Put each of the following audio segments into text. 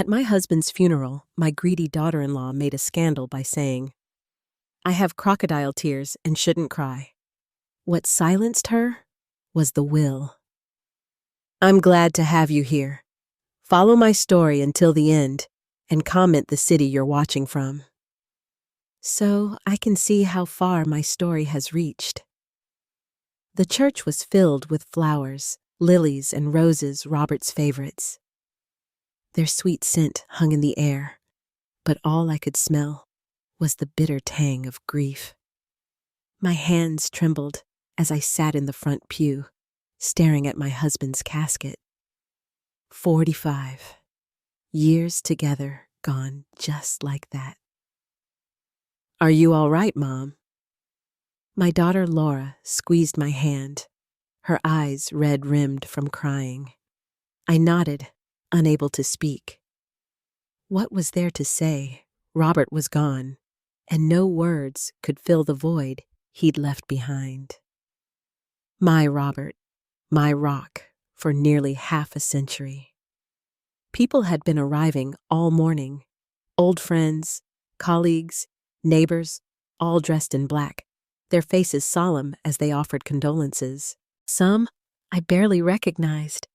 At my husband's funeral, my greedy daughter-in-law made a scandal by saying, "I have crocodile tears and shouldn't cry." What silenced her was the will. I'm glad to have you here. Follow my story until the end and comment the city you're watching from, so I can see how far my story has reached. The church was filled with flowers, lilies and roses, Robert's favorites. Their sweet scent hung in the air, but all I could smell was the bitter tang of grief. My hands trembled as I sat in the front pew, staring at my husband's casket. 45 years together, gone just like that. Are you all right, Mom? My daughter Laura squeezed my hand, her eyes red-rimmed from crying. I nodded, unable to speak. What was there to say? Robert was gone, and no words could fill the void he'd left behind. My Robert, my rock, for nearly half a century. People had been arriving all morning. Old friends, colleagues, neighbors, all dressed in black, their faces solemn as they offered condolences. Some I barely recognized.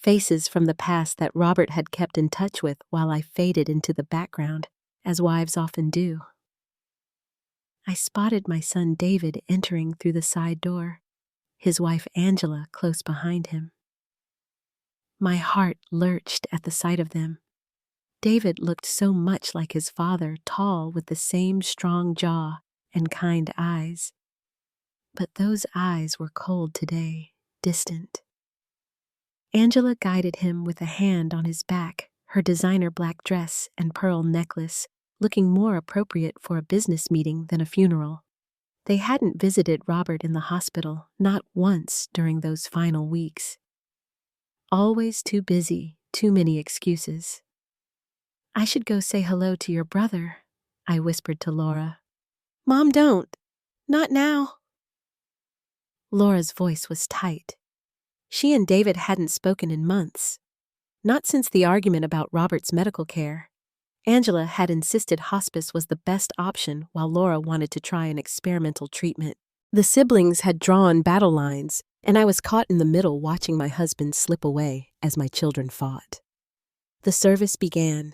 Faces from the past that Robert had kept in touch with while I faded into the background, as wives often do. I spotted my son David entering through the side door, his wife Angela close behind him. My heart lurched at the sight of them. David looked so much like his father, tall with the same strong jaw and kind eyes. But those eyes were cold today, distant. Angela guided him with a hand on his back, her designer black dress and pearl necklace looking more appropriate for a business meeting than a funeral. They hadn't visited Robert in the hospital, not once during those final weeks. Always too busy, too many excuses. I should go say hello to your brother, I whispered to Laura. Mom, don't. Not now. Laura's voice was tight. She and David hadn't spoken in months. Not since the argument about Robert's medical care. Angela had insisted hospice was the best option while Laura wanted to try an experimental treatment. The siblings had drawn battle lines, and I was caught in the middle watching my husband slip away as my children fought. The service began.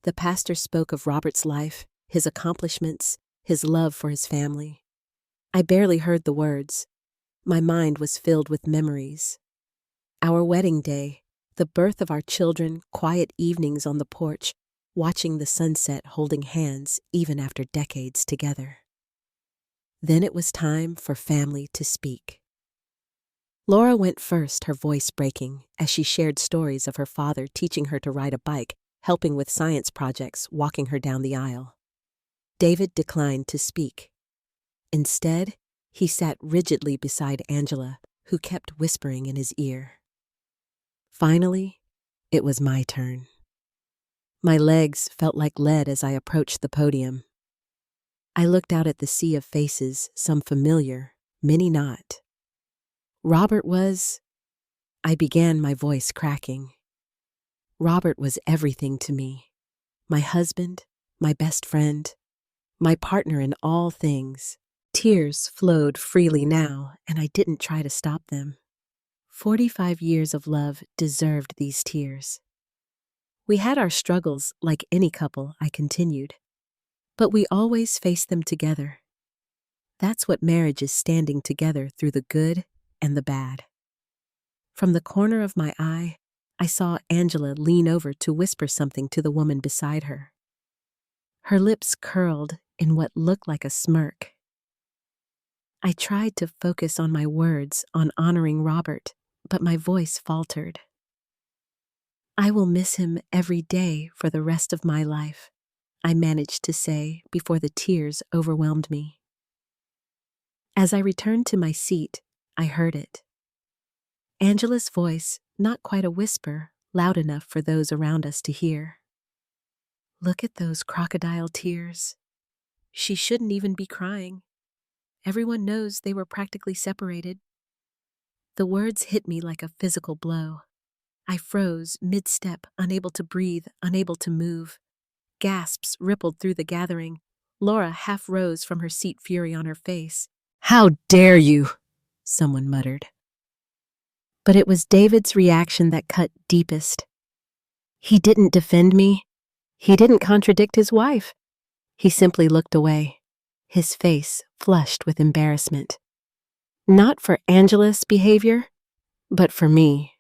The pastor spoke of Robert's life, his accomplishments, his love for his family. I barely heard the words. My mind was filled with memories. Our wedding day, the birth of our children, quiet evenings on the porch, watching the sunset holding hands even after decades together. Then it was time for family to speak. Laura went first, her voice breaking, as she shared stories of her father teaching her to ride a bike, helping with science projects, walking her down the aisle. David declined to speak. Instead, he sat rigidly beside Angela, who kept whispering in his ear. Finally, it was my turn. My legs felt like lead as I approached the podium. I looked out at the sea of faces, some familiar, many not. Robert was... I began, my voice cracking. Robert was everything to me. My husband, my best friend, my partner in all things. Tears flowed freely now, and I didn't try to stop them. 45 years of love deserved these tears. We had our struggles like any couple, I continued, but we always faced them together. That's what marriage is, standing together through the good and the bad. From the corner of my eye, I saw Angela lean over to whisper something to the woman beside her. Her lips curled in what looked like a smirk. I tried to focus on my words, on honoring Robert, but my voice faltered. I will miss him every day for the rest of my life, I managed to say before the tears overwhelmed me. As I returned to my seat, I heard it. Angela's voice, not quite a whisper, loud enough for those around us to hear. Look at those crocodile tears. She shouldn't even be crying. Everyone knows they were practically separated. The words hit me like a physical blow. I froze mid-step, unable to breathe, unable to move. Gasps rippled through the gathering. Laura half rose from her seat, fury on her face. "How dare you!" someone muttered. But it was David's reaction that cut deepest. He didn't defend me. He didn't contradict his wife. He simply looked away, his face flushed with embarrassment. Not for Angela's behavior, but for me.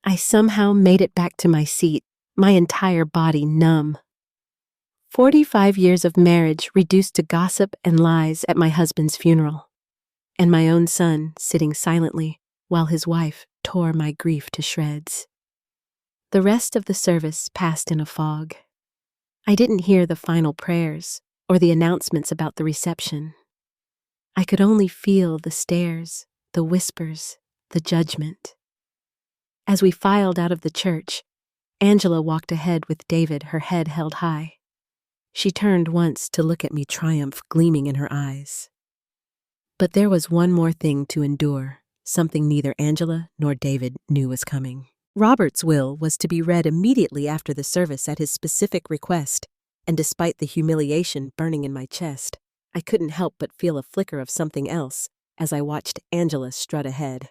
I somehow made it back to my seat, my entire body numb. 45 years of marriage reduced to gossip and lies at my husband's funeral, and my own son sitting silently while his wife tore my grief to shreds. The rest of the service passed in a fog. I didn't hear the final prayers or the announcements about the reception. I could only feel the stares, the whispers, the judgment. As we filed out of the church, Angela walked ahead with David, her head held high. She turned once to look at me, triumph gleaming in her eyes. But there was one more thing to endure, something neither Angela nor David knew was coming. Robert's will was to be read immediately after the service at his specific request, and despite the humiliation burning in my chest, I couldn't help but feel a flicker of something else as I watched Angela strut ahead.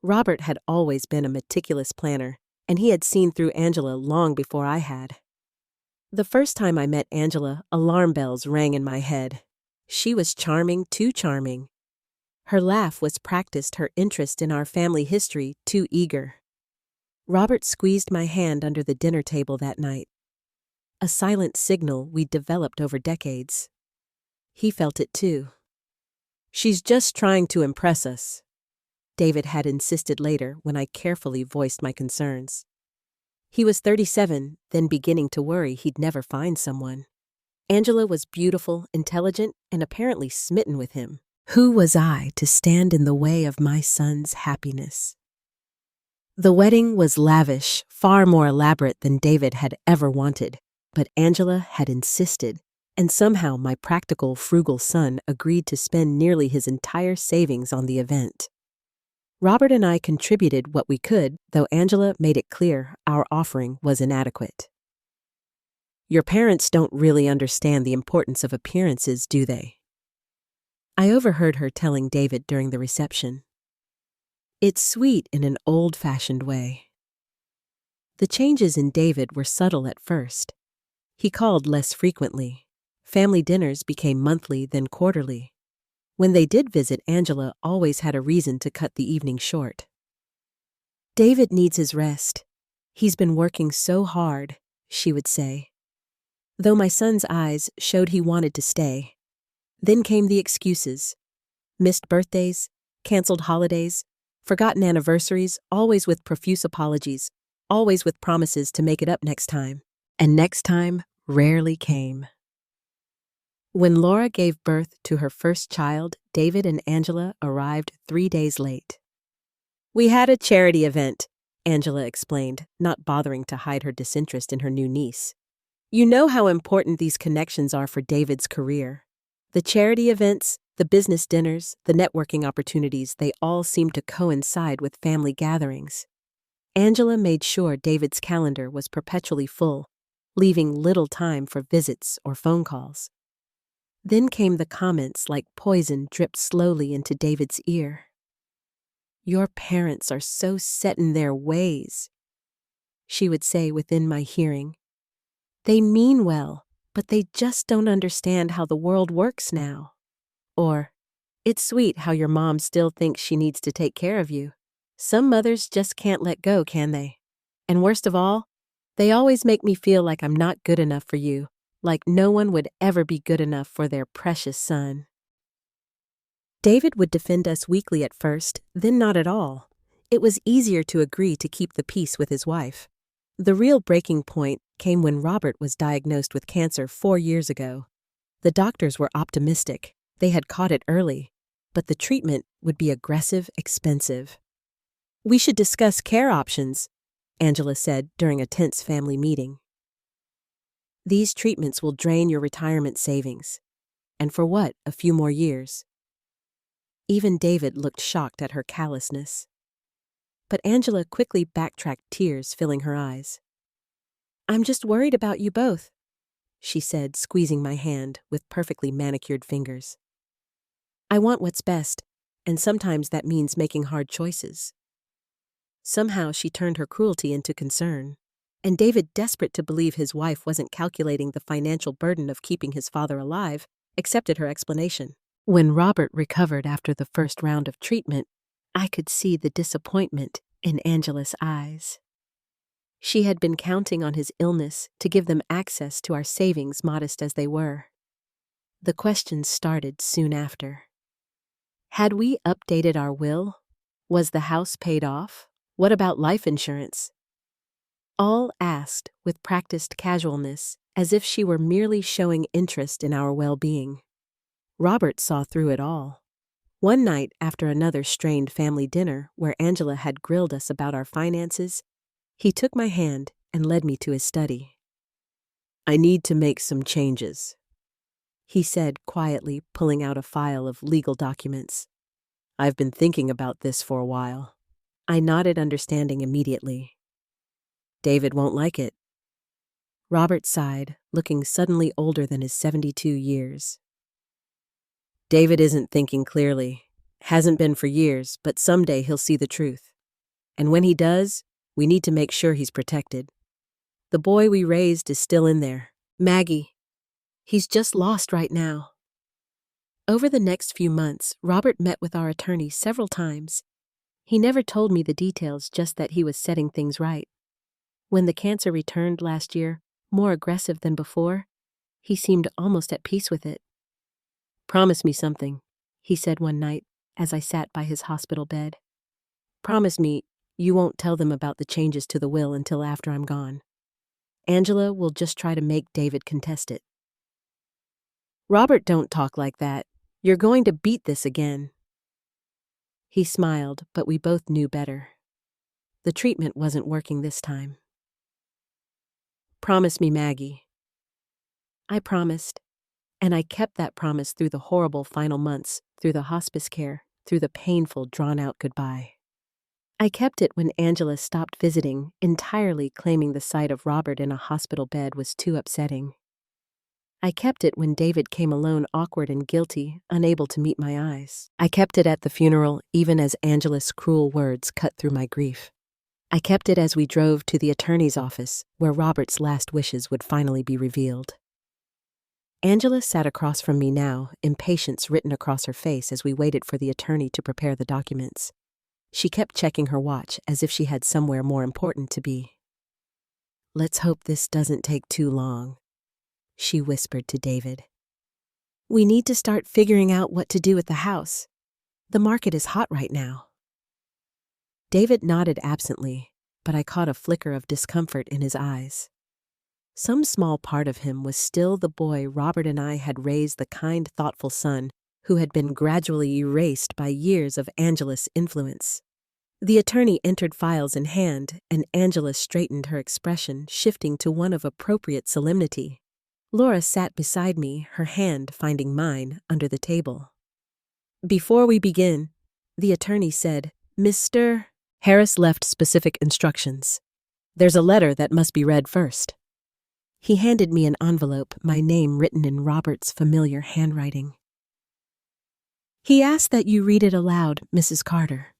Robert had always been a meticulous planner, and he had seen through Angela long before I had. The first time I met Angela, alarm bells rang in my head. She was charming, too charming. Her laugh was practiced, her interest in our family history too eager. Robert squeezed my hand under the dinner table that night, a silent signal we'd developed over decades. He felt it too. "She's just trying to impress us," David had insisted later when I carefully voiced my concerns. He was 37, then beginning to worry he'd never find someone. Angela was beautiful, intelligent, and apparently smitten with him. Who was I to stand in the way of my son's happiness? The wedding was lavish, far more elaborate than David had ever wanted, but Angela had insisted, and somehow my practical, frugal son agreed to spend nearly his entire savings on the event. Robert and I contributed what we could, though Angela made it clear our offering was inadequate. "Your parents don't really understand the importance of appearances, do they?" I overheard her telling David during the reception. "It's sweet in an old-fashioned way." The changes in David were subtle at first. He called less frequently. Family dinners became monthly, then quarterly. When they did visit, Angela always had a reason to cut the evening short. "David needs his rest. He's been working so hard," she would say. Though my son's eyes showed he wanted to stay. Then came the excuses. Missed birthdays, canceled holidays, forgotten anniversaries, always with profuse apologies, always with promises to make it up next time. And next time rarely came. When Laura gave birth to her first child, David and Angela arrived 3 days late. "We had a charity event," Angela explained, not bothering to hide her disinterest in her new niece. "You know how important these connections are for David's career. The charity events, the business dinners, the networking opportunities, they all seem to coincide with family gatherings." Angela made sure David's calendar was perpetually full, leaving little time for visits or phone calls. Then came the comments like poison dripped slowly into David's ear. "Your parents are so set in their ways," she would say within my hearing. "They mean well, but they just don't understand how the world works now." Or, "It's sweet how your mom still thinks she needs to take care of you. Some mothers just can't let go, can they? And worst of all, they always make me feel like I'm not good enough for you, like no one would ever be good enough for their precious son." David would defend us weakly at first, then not at all. It was easier to agree to keep the peace with his wife. The real breaking point came when Robert was diagnosed with cancer 4 years ago. The doctors were optimistic. They had caught it early, but the treatment would be aggressive, expensive. "We should discuss care options," Angela said during a tense family meeting. "These treatments will drain your retirement savings. And for what, a few more years?" Even David looked shocked at her callousness. but Angela quickly backtracked, tears filling her eyes. "I'm just worried about you both," she said, squeezing my hand with perfectly manicured fingers. "I want what's best, and sometimes that means making hard choices." Somehow she turned her cruelty into concern, and David, desperate to believe his wife wasn't calculating the financial burden of keeping his father alive, accepted her explanation. When Robert recovered after the first round of treatment, I could see the disappointment in Angela's eyes. She had been counting on his illness to give them access to our savings, modest as they were. The questions started soon after. Had we updated our will? Was the house paid off? What about life insurance? All asked with practiced casualness, as if she were merely showing interest in our well-being. Robert saw through it all. One night, after another strained family dinner where Angela had grilled us about our finances, he took my hand and led me to his study. "I need to make some changes," he said quietly, pulling out a file of legal documents. "I've been thinking about this for a while." I nodded, understanding immediately. "David won't like it." Robert sighed, looking suddenly older than his 72 years. "David isn't thinking clearly. Hasn't been for years, but someday he'll see the truth. And when he does, we need to make sure he's protected. The boy we raised is still in there. Maggie. He's just lost right now." Over the next few months, Robert met with our attorney several times. He never told me the details, just that he was setting things right. When the cancer returned last year, more aggressive than before, he seemed almost at peace with it. "Promise me something," he said one night as I sat by his hospital bed. "Promise me you won't tell them about the changes to the will until after I'm gone. Angela will just try to make David contest it." "Robert, don't talk like that. You're going to beat this again." He smiled, but we both knew better. The treatment wasn't working this time. "Promise me, Maggie." I promised, and I kept that promise through the horrible final months, through the hospice care, through the painful, drawn-out goodbye. I kept it when Angela stopped visiting, entirely claiming the sight of Robert in a hospital bed was too upsetting. I kept it when David came alone, awkward and guilty, unable to meet my eyes. I kept it at the funeral, even as Angela's cruel words cut through my grief. I kept it as we drove to the attorney's office, where Robert's last wishes would finally be revealed. Angela sat across from me now, impatience written across her face as we waited for the attorney to prepare the documents. She kept checking her watch as if she had somewhere more important to be. "Let's hope this doesn't take too long," she whispered to David. "We need to start figuring out what to do with the house. The market is hot right now." David nodded absently, but I caught a flicker of discomfort in his eyes. Some small part of him was still the boy Robert and I had raised, the kind, thoughtful son who had been gradually erased by years of Angela's influence. The attorney entered files in hand, and Angela straightened her expression, shifting to one of appropriate solemnity. Laura sat beside me, her hand finding mine under the table. "Before we begin," the attorney said, "Mr. Harris left specific instructions. There's a letter that must be read first." He handed me an envelope, my name written in Robert's familiar handwriting. "He asked that you read it aloud, Mrs. Carter."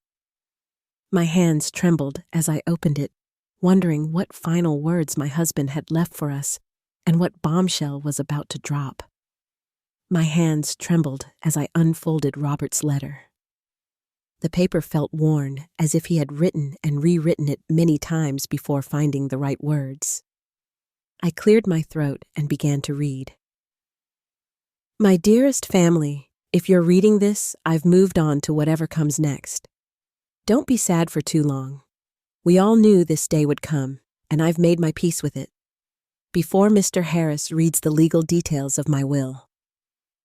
My hands trembled as I opened it, wondering what final words my husband had left for us and what bombshell was about to drop. My hands trembled as I unfolded Robert's letter. The paper felt worn, as if he had written and rewritten it many times before finding the right words. I cleared my throat and began to read. "My dearest family, if you're reading this, I've moved on to whatever comes next. Don't be sad for too long. We all knew this day would come, and I've made my peace with it. Before Mr. Harris reads the legal details of my will,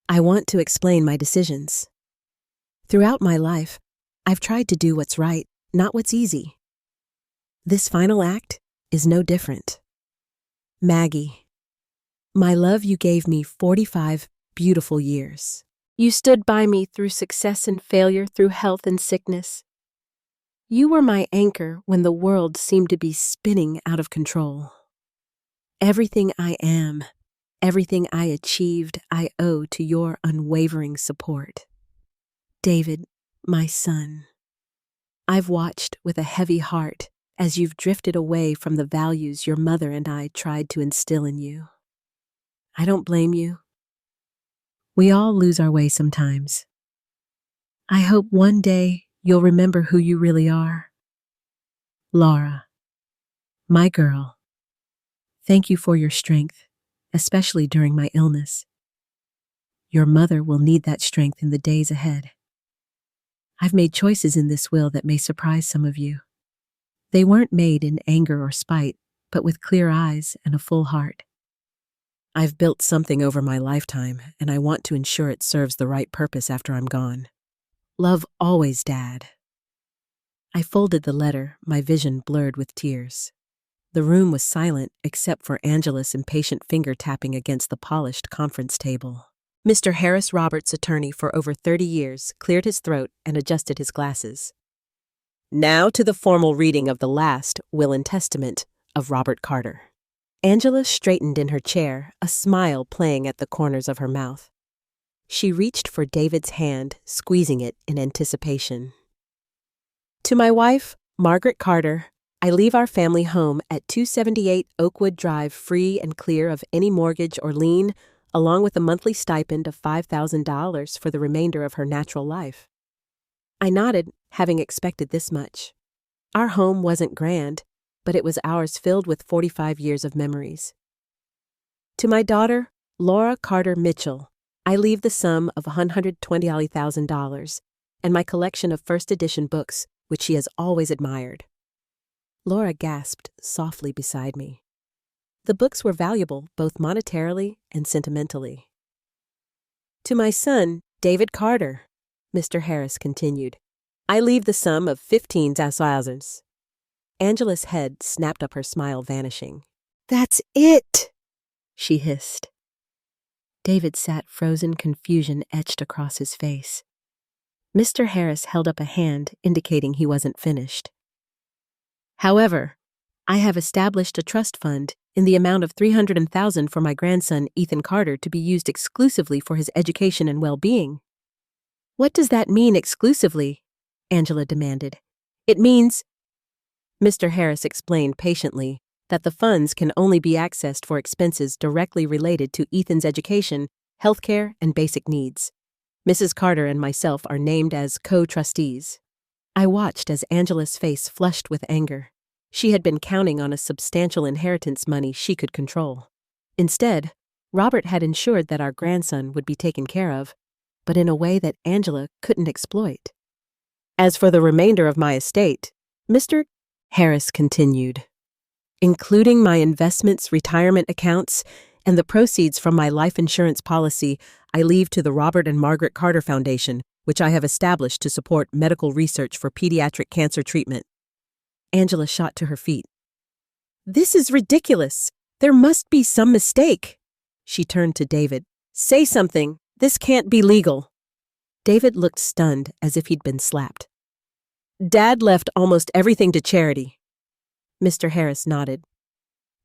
I want to explain my decisions. Throughout my life, I've tried to do what's right, not what's easy. This final act is no different. Maggie, my love, you gave me 45 beautiful years. You stood by me through success and failure, through health and sickness. You were my anchor when the world seemed to be spinning out of control. Everything I am, everything I achieved, I owe to your unwavering support. David, my son, I've watched with a heavy heart as you've drifted away from the values your mother and I tried to instill in you. I don't blame you. We all lose our way sometimes. I hope one day you'll remember who you really are. Laura, my girl, thank you for your strength, especially during my illness. Your mother will need that strength in the days ahead. I've made choices in this will that may surprise some of you. They weren't made in anger or spite, but with clear eyes and a full heart. I've built something over my lifetime, and I want to ensure it serves the right purpose after I'm gone. Love always, Dad. I folded the letter, my vision blurred with tears. The room was silent except for Angela's impatient finger tapping against the polished conference table. Mr. Harris Roberts' attorney for over 30 years cleared his throat and adjusted his glasses. Now to the formal reading of the last will and testament of Robert Carter. Angela straightened in her chair, a smile playing at the corners of her mouth. She reached for David's hand, squeezing it in anticipation. To my wife, Margaret Carter, I leave our family home at 278 Oakwood Drive free and clear of any mortgage or lien, along with a monthly stipend of $5,000 for the remainder of her natural life. I nodded, having expected this much. Our home wasn't grand, but it was ours filled with 45 years of memories. To my daughter, Laura Carter Mitchell, I leave the sum of $120,000 and my collection of first edition books, which she has always admired. Laura gasped softly beside me. The books were valuable both monetarily and sentimentally. To my son, David Carter, Mr. Harris continued, I leave the sum of $15,000. Angela's head snapped up, her smile vanishing. That's it, she hissed. David sat, frozen confusion etched across his face. Mr. Harris held up a hand, indicating he wasn't finished. However, I have established a trust fund in the amount of $300,000 for my grandson, Ethan Carter, to be used exclusively for his education and well-being. What does that mean, exclusively? Angela demanded. It means, Mr. Harris explained patiently, that the funds can only be accessed for expenses directly related to Ethan's education, healthcare, and basic needs. Mrs. Carter and myself are named as co-trustees. I watched as Angela's face flushed with anger. She had been counting on a substantial inheritance money she could control. Instead, Robert had ensured that our grandson would be taken care of, but in a way that Angela couldn't exploit. As for the remainder of my estate, Mr. Harris continued, including my investments, retirement accounts, and the proceeds from my life insurance policy, I leave to the Robert and Margaret Carter Foundation, which I have established to support medical research for pediatric cancer treatment. Angela shot to her feet. This is ridiculous. There must be some mistake. She turned to David. Say something. This can't be legal. David looked stunned, as if he'd been slapped. Dad left almost everything to charity. Mr. Harris nodded.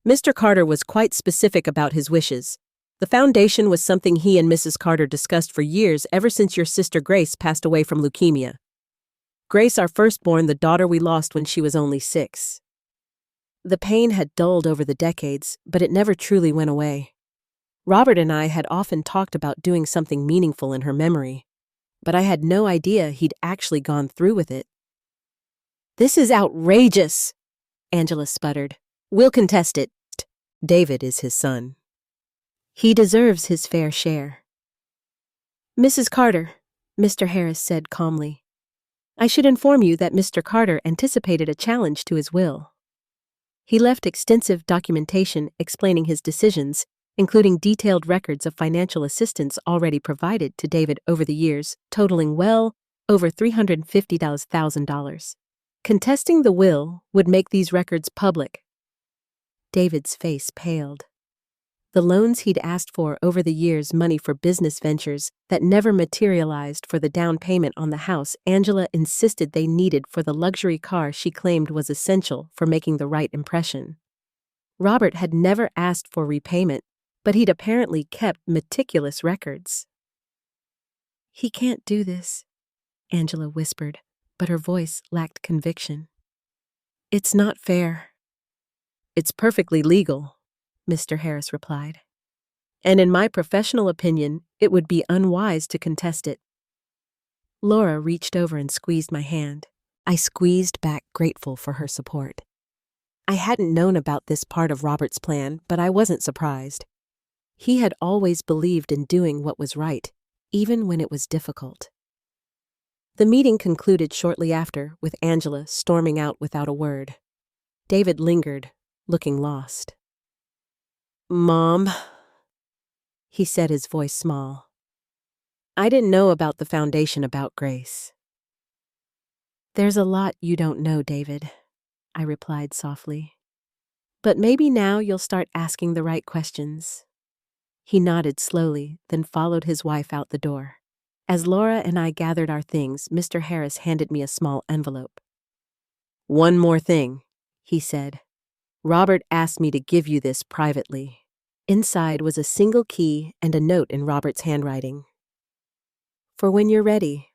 Mr. Carter was quite specific about his wishes. The foundation was something he and Mrs. Carter discussed for years, ever since your sister Grace passed away from leukemia. Grace, our firstborn, the daughter we lost when she was only 6. The pain had dulled over the decades, but it never truly went away. Robert and I had often talked about doing something meaningful in her memory, but I had no idea he'd actually gone through with it. This is outrageous, Angela sputtered. We'll contest it. David is his son. He deserves his fair share. Mrs. Carter, Mr. Harris said calmly, I should inform you that Mr. Carter anticipated a challenge to his will. He left extensive documentation explaining his decisions, including detailed records of financial assistance already provided to David over the years, totaling well over $350,000. Contesting the will would make these records public. David's face paled. The loans he'd asked for over the years, money for business ventures that never materialized, for the down payment on the house Angela insisted they needed, for the luxury car she claimed was essential for making the right impression. Robert had never asked for repayment, but he'd apparently kept meticulous records. "He can't do this," Angela whispered, but her voice lacked conviction. "It's not fair." "It's perfectly legal," Mr. Harris replied. "And in my professional opinion, it would be unwise to contest it." Laura reached over and squeezed my hand. I squeezed back, grateful for her support. I hadn't known about this part of Robert's plan, but I wasn't surprised. He had always believed in doing what was right, even when it was difficult. The meeting concluded shortly after, with Angela storming out without a word. David lingered, looking lost. "Mom," he said, his voice small. "I didn't know about the foundation about Grace." "There's a lot you don't know, David," I replied softly. "But maybe now you'll start asking the right questions." He nodded slowly, then followed his wife out the door. As Laura and I gathered our things, Mr. Harris handed me a small envelope. "One more thing," he said. "Robert asked me to give you this privately." Inside was a single key and a note in Robert's handwriting. "For when you're ready,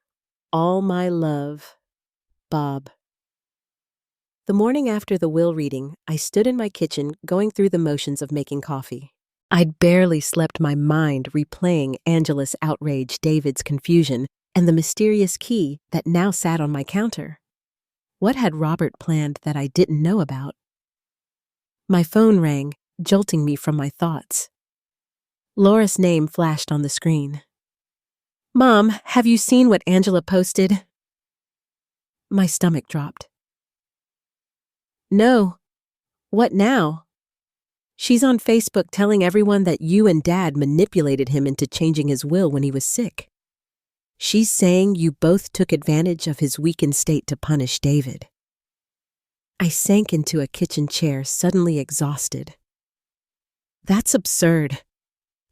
all my love, Bob." The morning after the will reading, I stood in my kitchen going through the motions of making coffee. I'd barely slept, my mind replaying Angela's outrage, David's confusion, and the mysterious key that now sat on my counter. What had Robert planned that I didn't know about? My phone rang, jolting me from my thoughts. Laura's name flashed on the screen. "Mom, have you seen what Angela posted?" My stomach dropped. "No. What now?" "She's on Facebook telling everyone that you and Dad manipulated him into changing his will when he was sick. She's saying you both took advantage of his weakened state to punish David." I sank into a kitchen chair, suddenly exhausted. That's absurd.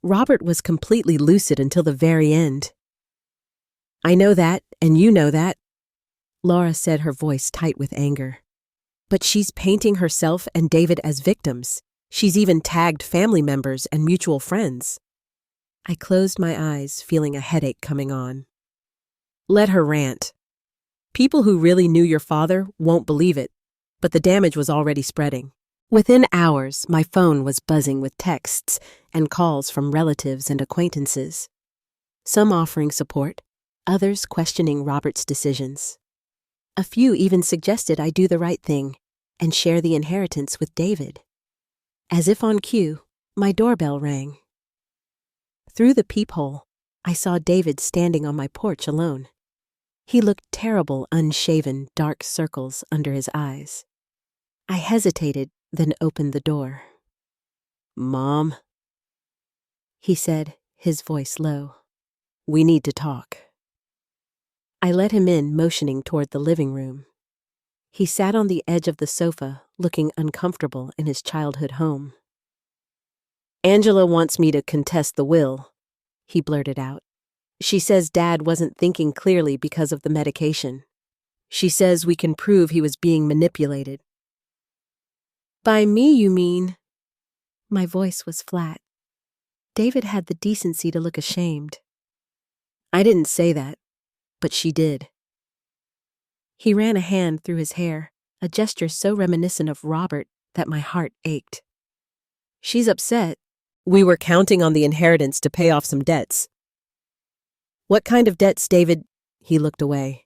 Robert was completely lucid until the very end. "I know that, and you know that," Laura said, her voice tight with anger. "But she's painting herself and David as victims. She's even tagged family members and mutual friends." I closed my eyes, feeling a headache coming on. "Let her rant. People who really knew your father won't believe it, but the damage was already spreading." Within hours, my phone was buzzing with texts and calls from relatives and acquaintances. Some offering support, others questioning Robert's decisions. A few even suggested I do the right thing and share the inheritance with David. As if on cue, my doorbell rang. Through the peephole, I saw David standing on my porch alone. He looked terrible, unshaven, dark circles under his eyes. I hesitated, then opened the door. "Mom," he said, his voice low. "We need to talk." I let him in, motioning toward the living room. He sat on the edge of the sofa, looking uncomfortable in his childhood home. "Angela wants me to contest the will," he blurted out. "She says Dad wasn't thinking clearly because of the medication. She says we can prove he was being manipulated." "By me, you mean?" My voice was flat. David had the decency to look ashamed. "I didn't say that, but she did." He ran a hand through his hair, a gesture so reminiscent of Robert that my heart ached. "She's upset. We were counting on the inheritance to pay off some debts." "What kind of debts, David?" He looked away.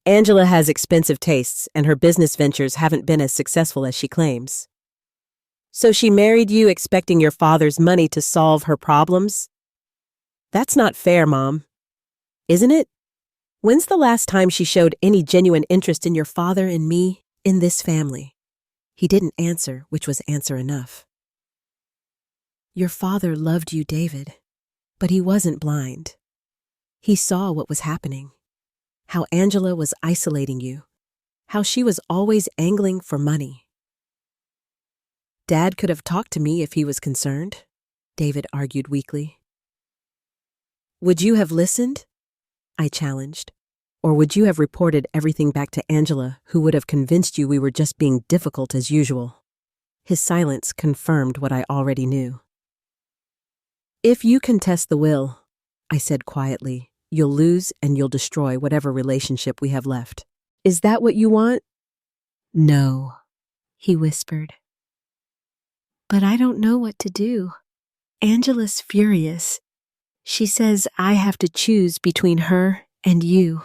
"Angela has expensive tastes, and her business ventures haven't been as successful as she claims. So she married you expecting your father's money to solve her problems? That's not fair, Mom. Isn't it? When's the last time she showed any genuine interest in your father and me, in this family?" He didn't answer, which was answer enough. "Your father loved you, David, but he wasn't blind. He saw what was happening, how Angela was isolating you, how she was always angling for money. Dad could have talked to me if he was concerned, David argued weakly. Would you have listened? I challenged. Or would you have reported everything back to Angela, who would have convinced you we were just being difficult as usual? His silence confirmed what I already knew. If you contest the will, I said quietly, you'll lose and you'll destroy whatever relationship we have left. Is that what you want? No, he whispered. But I don't know what to do. Angela's furious. She says I have to choose between her and you.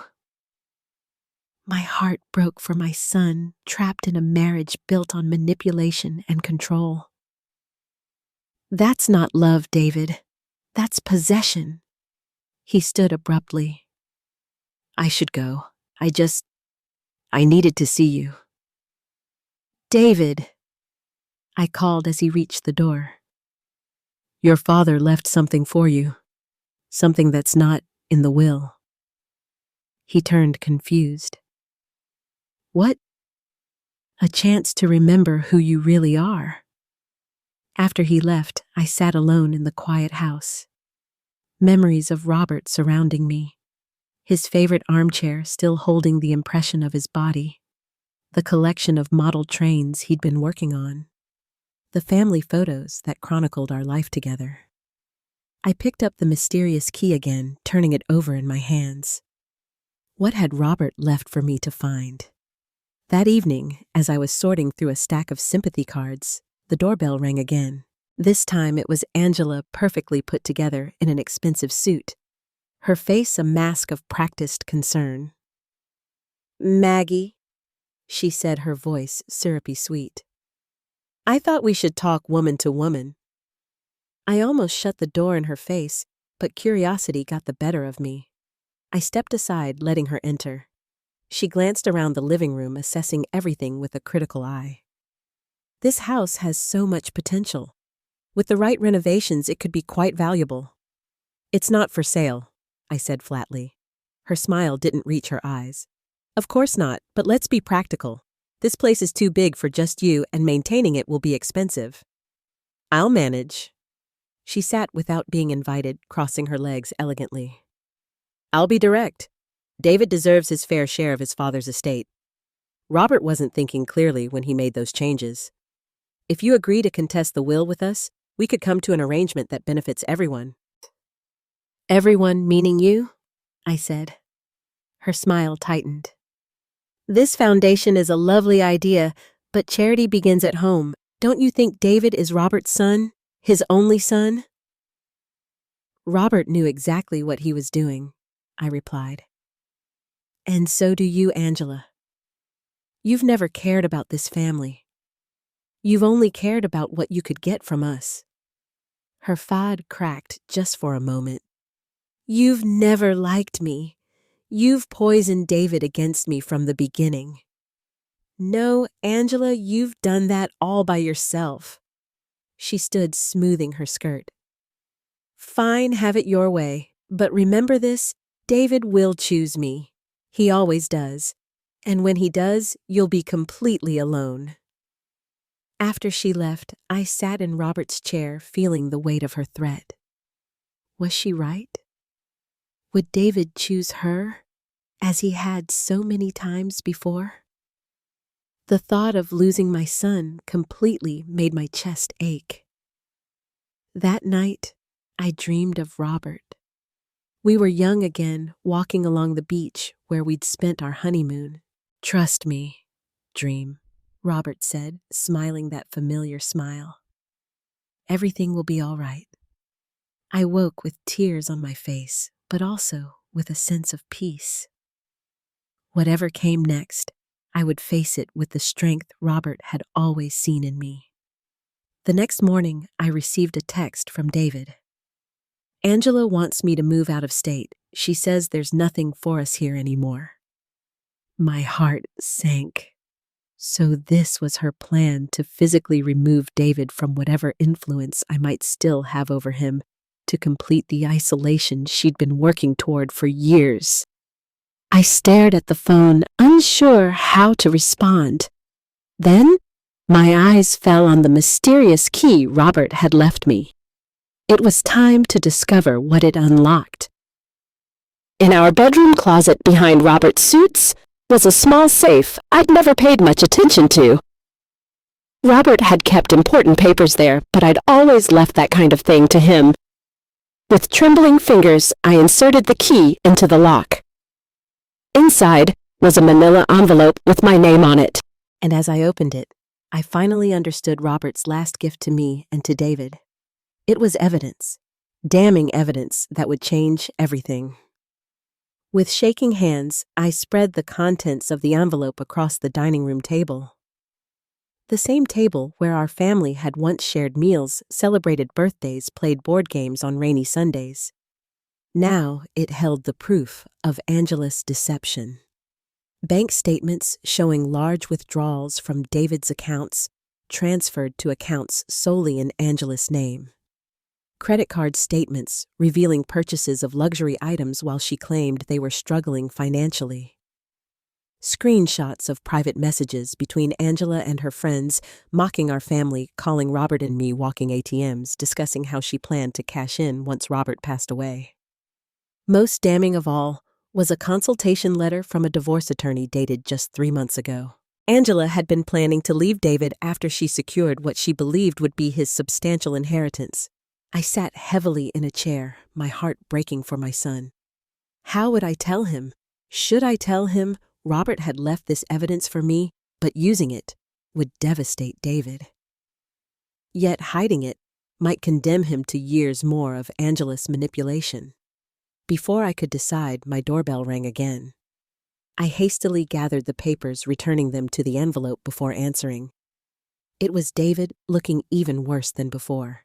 My heart broke for my son, trapped in a marriage built on manipulation and control. That's not love, David. That's possession. He stood abruptly. I should go. I needed to see you. David, I called as he reached the door. Your father left something for you. Something that's not in the will. He turned confused. What? A chance to remember who you really are. After he left, I sat alone in the quiet house. Memories of Robert surrounding me. His favorite armchair still holding the impression of his body. The collection of model trains he'd been working on. The family photos that chronicled our life together. I picked up the mysterious key again, turning it over in my hands. What had Robert left for me to find? That evening, as I was sorting through a stack of sympathy cards, the doorbell rang again. This time it was Angela, perfectly put together in an expensive suit, her face a mask of practiced concern. Maggie, she said, her voice syrupy sweet. I thought we should talk woman to woman. I almost shut the door in her face, but curiosity got the better of me. I stepped aside, letting her enter. She glanced around the living room, assessing everything with a critical eye. This house has so much potential. With the right renovations, it could be quite valuable. It's not for sale, I said flatly. Her smile didn't reach her eyes. Of course not, but let's be practical. This place is too big for just you, and maintaining it will be expensive. I'll manage. She sat without being invited, crossing her legs elegantly. I'll be direct. David deserves his fair share of his father's estate. Robert wasn't thinking clearly when he made those changes. If you agree to contest the will with us, we could come to an arrangement that benefits everyone. Everyone meaning you? I said. Her smile tightened. This foundation is a lovely idea, but charity begins at home. Don't you think David is Robert's son? His only son? Robert knew exactly what he was doing, I replied. And so do you, Angela. You've never cared about this family. You've only cared about what you could get from us. Her fad cracked just for a moment. You've never liked me. You've poisoned David against me from the beginning. No, Angela, you've done that all by yourself. She stood smoothing her skirt. Fine, have it your way. But remember this, David will choose me. He always does. And when he does, you'll be completely alone. After she left, I sat in Robert's chair, feeling the weight of her threat. Was she right? Would David choose her, as he had so many times before? The thought of losing my son completely made my chest ache. That night, I dreamed of Robert. We were young again, walking along the beach where we'd spent our honeymoon. Trust me, dream, Robert said, smiling that familiar smile. Everything will be all right. I woke with tears on my face, but also with a sense of peace. Whatever came next, I would face it with the strength Robert had always seen in me. The next morning, I received a text from David. Angela wants me to move out of state. She says there's nothing for us here anymore. My heart sank. So this was her plan to physically remove David from whatever influence I might still have over him, to complete the isolation she'd been working toward for years. I stared at the phone, unsure how to respond. Then, my eyes fell on the mysterious key Robert had left me. It was time to discover what it unlocked. In our bedroom closet behind Robert's suits was a small safe I'd never paid much attention to. Robert had kept important papers there, but I'd always left that kind of thing to him. With trembling fingers, I inserted the key into the lock. Inside was a manila envelope with my name on it. And as I opened it, I finally understood Robert's last gift to me and to David. It was evidence, damning evidence that would change everything. With shaking hands, I spread the contents of the envelope across the dining room table. The same table where our family had once shared meals, celebrated birthdays, played board games on rainy Sundays. Now it held the proof of Angela's deception. Bank statements showing large withdrawals from David's accounts transferred to accounts solely in Angela's name. Credit card statements revealing purchases of luxury items while she claimed they were struggling financially. Screenshots of private messages between Angela and her friends mocking our family, calling Robert and me walking ATMs, discussing how she planned to cash in once Robert passed away. Most damning of all was a consultation letter from a divorce attorney dated just 3 months ago. Angela had been planning to leave David after she secured what she believed would be his substantial inheritance. I sat heavily in a chair, my heart breaking for my son. How would I tell him? Should I tell him Robert had left this evidence for me, but using it would devastate David? Yet hiding it might condemn him to years more of Angela's manipulation. Before I could decide, my doorbell rang again. I hastily gathered the papers, returning them to the envelope before answering. It was David, looking even worse than before.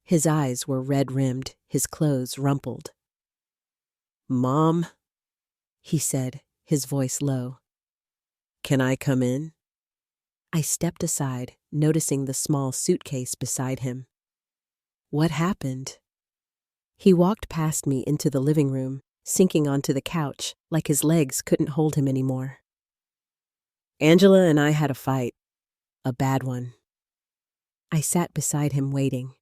His eyes were red-rimmed, his clothes rumpled. "Mom," he said, his voice low. "Can I come in?" I stepped aside, noticing the small suitcase beside him. What happened? He walked past me into the living room, sinking onto the couch like his legs couldn't hold him anymore. "Angela and I had a fight. A bad one." I sat beside him waiting.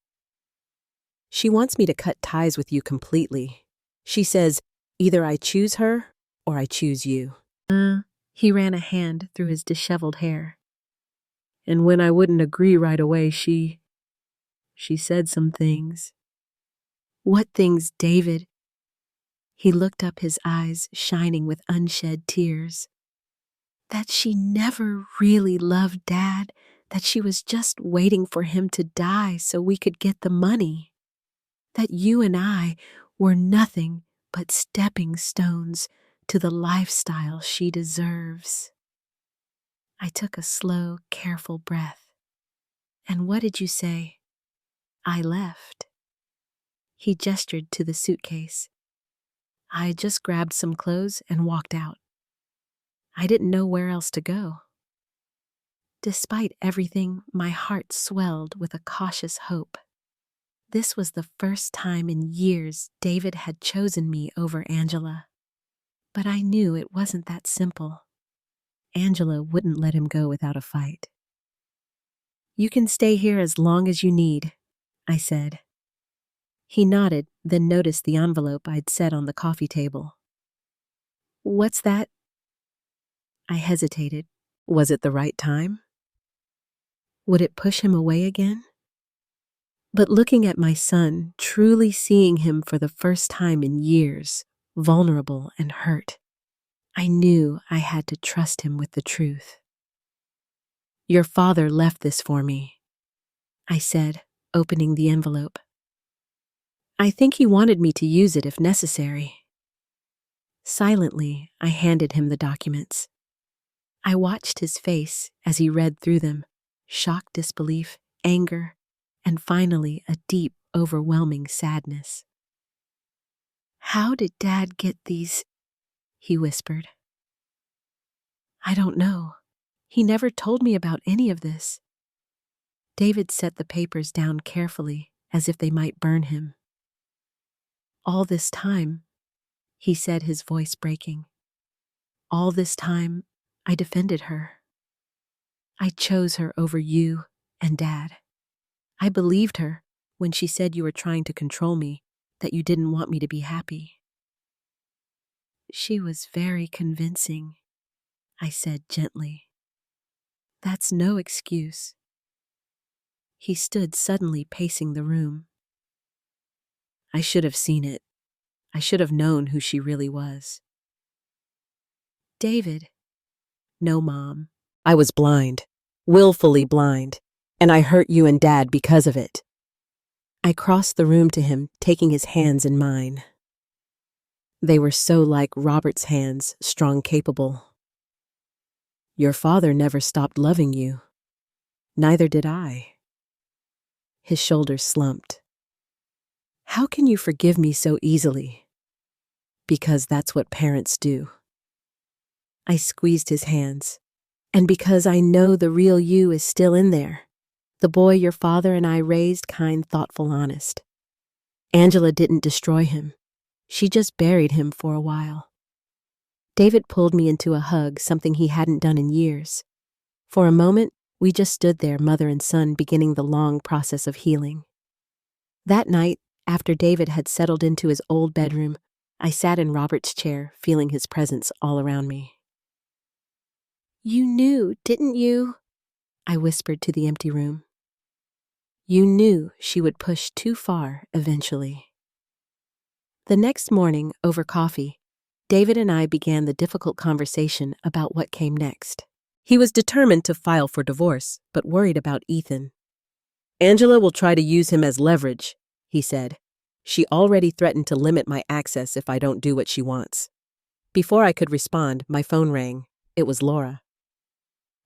"She wants me to cut ties with you completely. She says, either I choose her or I choose you." He ran a hand through his disheveled hair. "And when I wouldn't agree right away, she said some things." "What things, David?" He looked up, his eyes shining with unshed tears. "That she never really loved Dad, that she was just waiting for him to die so we could get the money. That you and I were nothing but stepping stones to the lifestyle she deserves." I took a slow, careful breath. "And what did you say?" "I left." He gestured to the suitcase. "I just grabbed some clothes and walked out. I didn't know where else to go." Despite everything, my heart swelled with a cautious hope. This was the first time in years David had chosen me over Angela. But I knew it wasn't that simple. Angela wouldn't let him go without a fight. "You can stay here as long as you need," I said. He nodded, then noticed the envelope I'd set on the coffee table. "What's that?" I hesitated. Was it the right time? Would it push him away again? But looking at my son, truly seeing him for the first time in years, vulnerable and hurt, I knew I had to trust him with the truth. "Your father left this for me," I said, opening the envelope. "I think he wanted me to use it if necessary." Silently, I handed him the documents. I watched his face as he read through them, shocked disbelief, anger, and finally a deep, overwhelming sadness. "How did Dad get these?" he whispered. "I don't know. He never told me about any of this." David set the papers down carefully, as if they might burn him. "All this time," he said, his voice breaking, "all this time, I defended her. I chose her over you and Dad. I believed her when she said you were trying to control me, that you didn't want me to be happy." "She was very convincing," I said gently. "That's no excuse." He stood suddenly pacing the room. "I should have seen it. I should have known who she really was." "David." "No, Mom. I was blind, willfully blind, and I hurt you and Dad because of it." I crossed the room to him, taking his hands in mine. They were so like Robert's hands, strong, capable. "Your father never stopped loving you. Neither did I." His shoulders slumped. "How can you forgive me so easily?" "Because that's what parents do." I squeezed his hands. "And because I know the real you is still in there. The boy your father and I raised, kind, thoughtful, honest. Angela didn't destroy him. She just buried him for a while." David pulled me into a hug, something he hadn't done in years. For a moment, we just stood there, mother and son, beginning the long process of healing. That night, after David had settled into his old bedroom, I sat in Robert's chair, feeling his presence all around me. "You knew, didn't you?" I whispered to the empty room. "You knew she would push too far eventually." The next morning, over coffee, David and I began the difficult conversation about what came next. He was determined to file for divorce, but worried about Ethan. "Angela will try to use him as leverage," he said. "She already threatened to limit my access if I don't do what she wants." Before I could respond, my phone rang. It was Laura.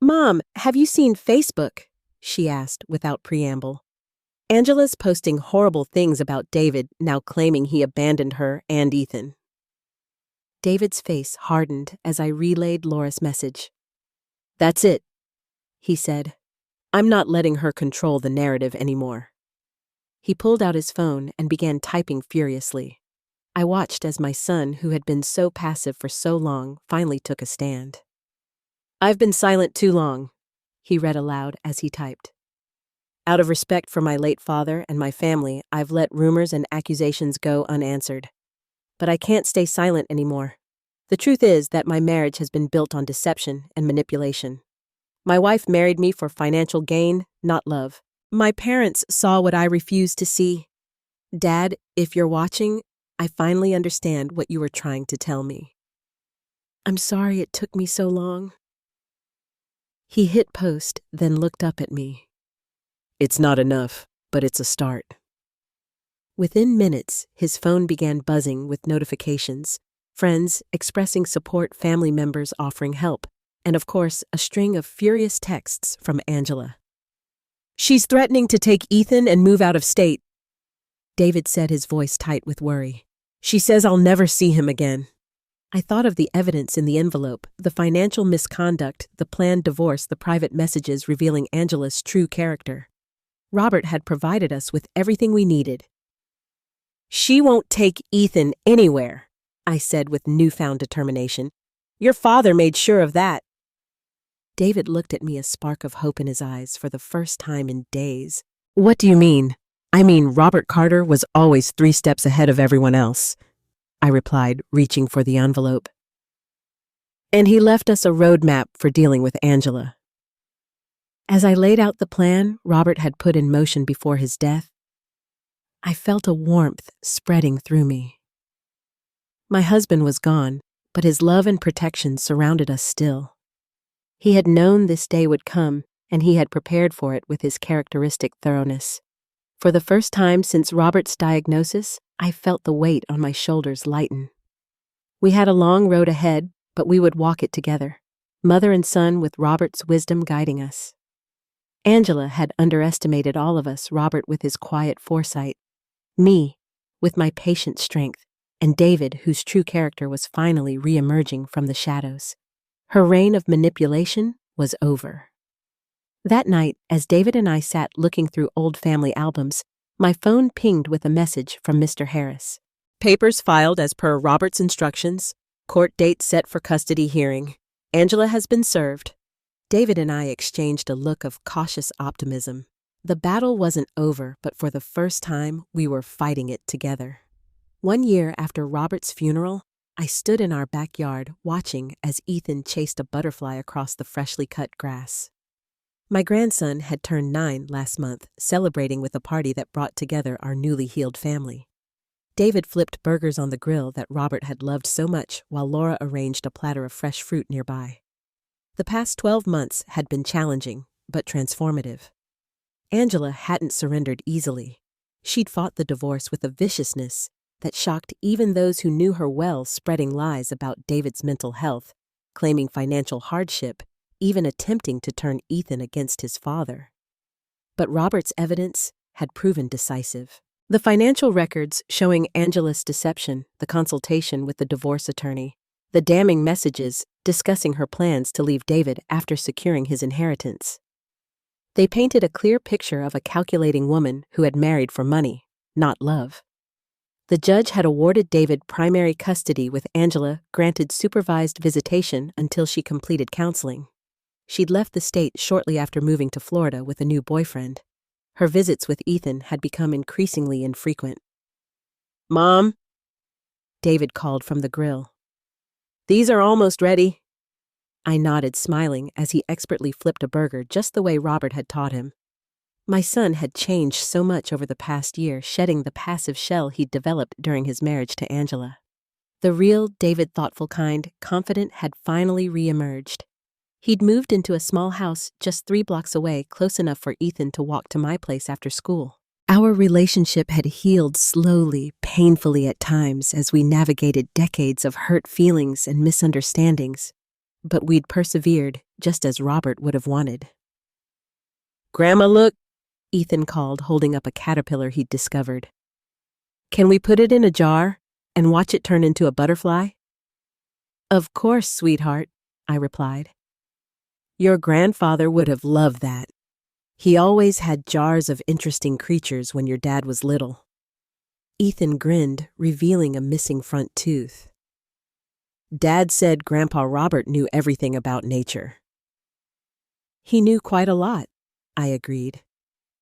"Mom, have you seen Facebook?" she asked without preamble. "Angela's posting horrible things about David, now claiming he abandoned her and Ethan." David's face hardened as I relayed Laura's message. "That's it," he said. "I'm not letting her control the narrative anymore." He pulled out his phone and began typing furiously. I watched as my son, who had been so passive for so long, finally took a stand. "I've been silent too long," he read aloud as he typed. "Out of respect for my late father and my family, I've let rumors and accusations go unanswered. But I can't stay silent anymore. The truth is that my marriage has been built on deception and manipulation. My wife married me for financial gain, not love. My parents saw what I refused to see. Dad, if you're watching, I finally understand what you were trying to tell me. I'm sorry it took me so long." He hit post, then looked up at me. "It's not enough, but it's a start." Within minutes, his phone began buzzing with notifications, friends expressing support, family members offering help, and of course, a string of furious texts from Angela. "She's threatening to take Ethan and move out of state," David said, his voice tight with worry. "She says I'll never see him again." I thought of the evidence in the envelope, the financial misconduct, the planned divorce, the private messages revealing Angela's true character. Robert had provided us with everything we needed. "She won't take Ethan anywhere," I said with newfound determination. "Your father made sure of that." David looked at me, a spark of hope in his eyes for the first time in days. "What do you mean?" "I mean, Robert Carter was always 3 steps ahead of everyone else," I replied, reaching for the envelope. "And he left us a roadmap for dealing with Angela." As I laid out the plan Robert had put in motion before his death, I felt a warmth spreading through me. My husband was gone, but his love and protection surrounded us still. He had known this day would come, and he had prepared for it with his characteristic thoroughness. For the first time since Robert's diagnosis, I felt the weight on my shoulders lighten. We had a long road ahead, but we would walk it together, mother and son with Robert's wisdom guiding us. Angela had underestimated all of us, Robert with his quiet foresight, me with my patient strength, and David, whose true character was finally re-emerging from the shadows. Her reign of manipulation was over. That night, as David and I sat looking through old family albums, my phone pinged with a message from Mr. Harris. "Papers filed as per Robert's instructions. Court date set for custody hearing. Angela has been served." David and I exchanged a look of cautious optimism. The battle wasn't over, but for the first time, we were fighting it together. 1 year after Robert's funeral, I stood in our backyard watching as Ethan chased a butterfly across the freshly cut grass. My grandson had turned 9 last month, celebrating with a party that brought together our newly healed family. David flipped burgers on the grill that Robert had loved so much while Laura arranged a platter of fresh fruit nearby. The past 12 months had been challenging, but transformative. Angela hadn't surrendered easily. She'd fought the divorce with a viciousness that shocked even those who knew her well, spreading lies about David's mental health, claiming financial hardship, even attempting to turn Ethan against his father. But Robert's evidence had proven decisive. The financial records showing Angela's deception, the consultation with the divorce attorney, the damning messages discussing her plans to leave David after securing his inheritance. They painted a clear picture of a calculating woman who had married for money, not love. The judge had awarded David primary custody with Angela granted supervised visitation until she completed counseling. She'd left the state shortly after moving to Florida with a new boyfriend. Her visits with Ethan had become increasingly infrequent. "Mom," David called from the grill. "These are almost ready." I nodded, smiling as he expertly flipped a burger just the way Robert had taught him. My son had changed so much over the past year, shedding the passive shell he'd developed during his marriage to Angela. The real David, thoughtful kind, confident, had finally re-emerged. He'd moved into a small house just 3 blocks away, close enough for Ethan to walk to my place after school. Our relationship had healed slowly, painfully at times, as we navigated decades of hurt feelings and misunderstandings. But we'd persevered, just as Robert would have wanted. "Grandma, look," Ethan called, holding up a caterpillar he'd discovered. "Can we put it in a jar and watch it turn into a butterfly?" "Of course, sweetheart," I replied. "Your grandfather would have loved that. He always had jars of interesting creatures when your dad was little." Ethan grinned, revealing a missing front tooth. "Dad said Grandpa Robert knew everything about nature." "He knew quite a lot," I agreed.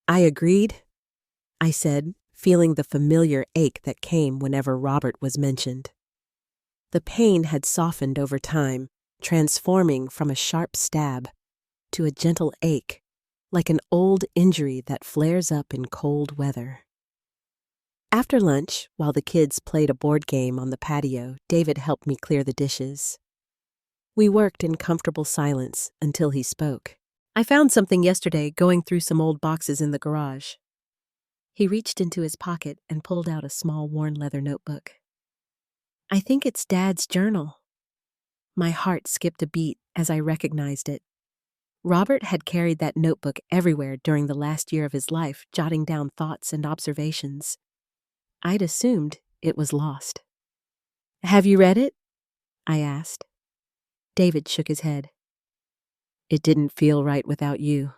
I said, feeling the familiar ache that came whenever Robert was mentioned. The pain had softened over time, transforming from a sharp stab to a gentle ache, like an old injury that flares up in cold weather. After lunch, while the kids played a board game on the patio, David helped me clear the dishes. We worked in comfortable silence until he spoke. "I found something yesterday going through some old boxes in the garage." He reached into his pocket and pulled out a small worn leather notebook. "I think it's Dad's journal." My heart skipped a beat as I recognized it. Robert had carried that notebook everywhere during the last year of his life, jotting down thoughts and observations. I'd assumed it was lost. "Have you read it?" I asked. David shook his head. "It didn't feel right without you."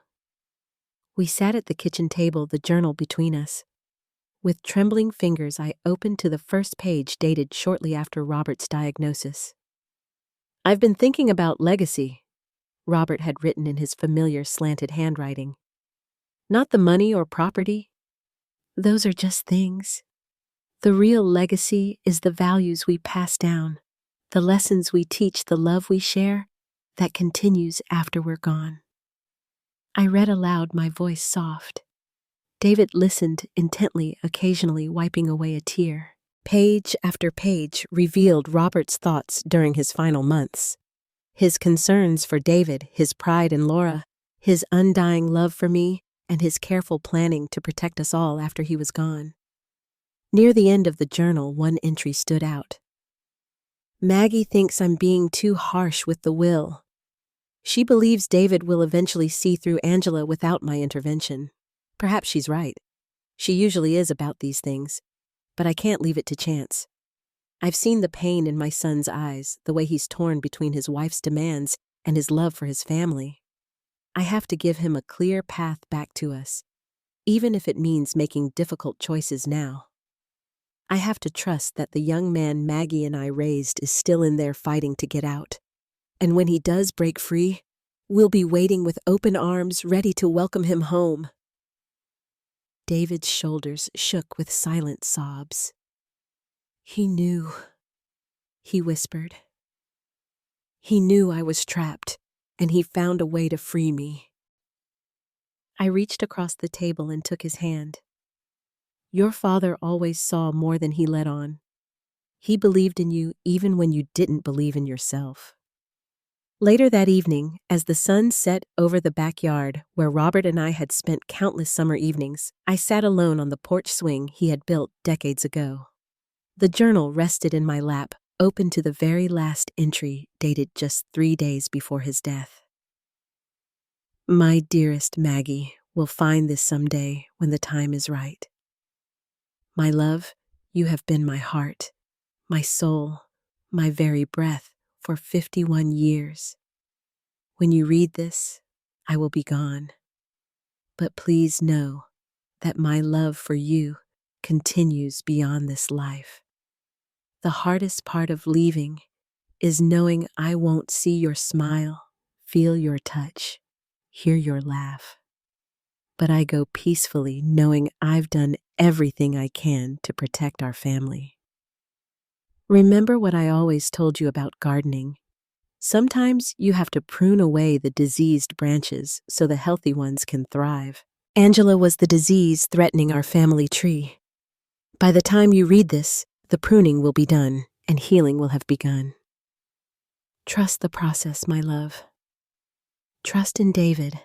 We sat at the kitchen table, the journal between us. With trembling fingers, I opened to the first page dated shortly after Robert's diagnosis. "I've been thinking about legacy," Robert had written in his familiar slanted handwriting. "Not the money or property. Those are just things. The real legacy is the values we pass down, the lessons we teach, the love we share that continues after we're gone." I read aloud, my voice soft. David listened intently, occasionally wiping away a tear. Page after page revealed Robert's thoughts during his final months. His concerns for David, his pride in Laura, his undying love for me, and his careful planning to protect us all after he was gone. Near the end of the journal, one entry stood out. "Maggie thinks I'm being too harsh with the will. She believes David will eventually see through Angela without my intervention. Perhaps she's right. She usually is about these things, but I can't leave it to chance. I've seen the pain in my son's eyes, the way he's torn between his wife's demands and his love for his family. I have to give him a clear path back to us, even if it means making difficult choices now. I have to trust that the young man Maggie and I raised is still in there fighting to get out. And when he does break free, we'll be waiting with open arms, ready to welcome him home." David's shoulders shook with silent sobs. He knew, he whispered. He knew I was trapped, and he found a way to free me. I reached across the table and took his hand. Your father always saw more than he let on. He believed in you even when you didn't believe in yourself. Later that evening, as the sun set over the backyard where Robert and I had spent countless summer evenings, I sat alone on the porch swing he had built decades ago. The journal rested in my lap, open to the very last entry dated just 3 days before his death. My dearest Maggie will find this someday when the time is right. My love, you have been my heart, my soul, my very breath for 51 years. When you read this, I will be gone. But please know that my love for you continues beyond this life. The hardest part of leaving is knowing I won't see your smile, feel your touch, hear your laugh. But I go peacefully knowing I've done everything I can to protect our family. Remember what I always told you about gardening. Sometimes you have to prune away the diseased branches so the healthy ones can thrive. Angela was the disease threatening our family tree. By the time you read this, the pruning will be done and healing will have begun. Trust the process, my love. Trust in David.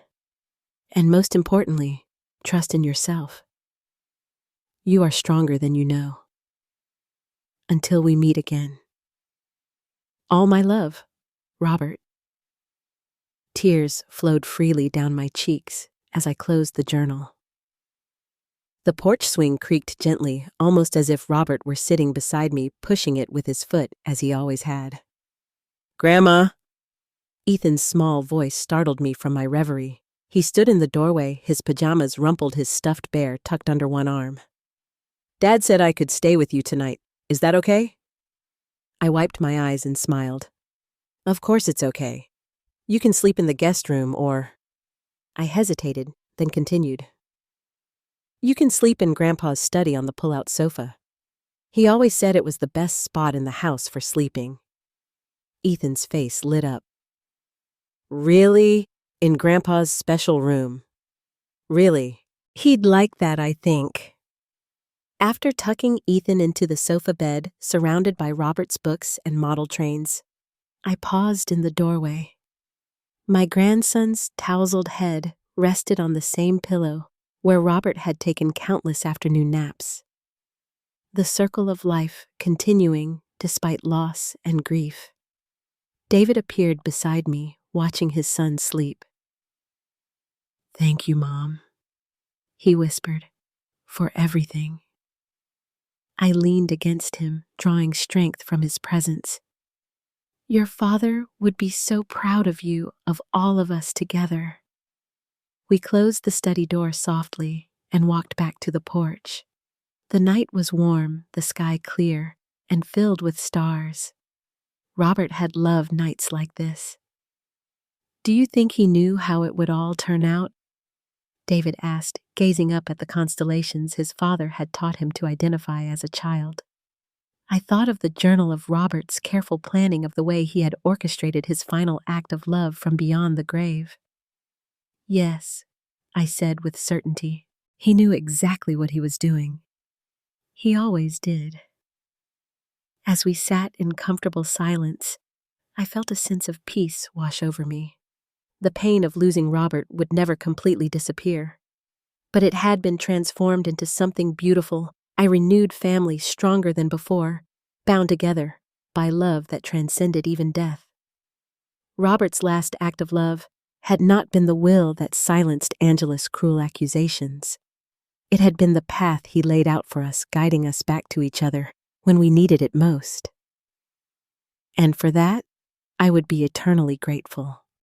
And most importantly, trust in yourself. You are stronger than you know. Until we meet again. All my love, Robert. Tears flowed freely down my cheeks as I closed the journal. The porch swing creaked gently, almost as if Robert were sitting beside me, pushing it with his foot as he always had. Grandma! Ethan's small voice startled me from my reverie. He stood in the doorway, his pajamas rumpled, his stuffed bear tucked under one arm. Dad said I could stay with you tonight. Is that okay? I wiped my eyes and smiled. Of course it's okay. You can sleep in the guest room or... I hesitated, then continued. You can sleep in Grandpa's study on the pull-out sofa. He always said it was the best spot in the house for sleeping. Ethan's face lit up. Really? In Grandpa's special room? Really? He'd like that, I think. After tucking Ethan into the sofa bed, surrounded by Robert's books and model trains, I paused in the doorway. My grandson's tousled head rested on the same pillow where Robert had taken countless afternoon naps. The circle of life continuing despite loss and grief. David appeared beside me, watching his son sleep. Thank you, Mom, he whispered, for everything. I leaned against him, drawing strength from his presence. Your father would be so proud of you, of all of us together. We closed the study door softly and walked back to the porch. The night was warm, the sky clear, and filled with stars. Robert had loved nights like this. Do you think he knew how it would all turn out? David asked, gazing up at the constellations his father had taught him to identify as a child. I thought of the journal of Robert's careful planning of the way he had orchestrated his final act of love from beyond the grave. Yes, I said with certainty. He knew exactly what he was doing. He always did. As we sat in comfortable silence, I felt a sense of peace wash over me. The pain of losing Robert would never completely disappear. But it had been transformed into something beautiful, a renewed family stronger than before, bound together by love that transcended even death. Robert's last act of love had not been the will that silenced Angela's cruel accusations. It had been the path he laid out for us, guiding us back to each other when we needed it most. And for that, I would be eternally grateful.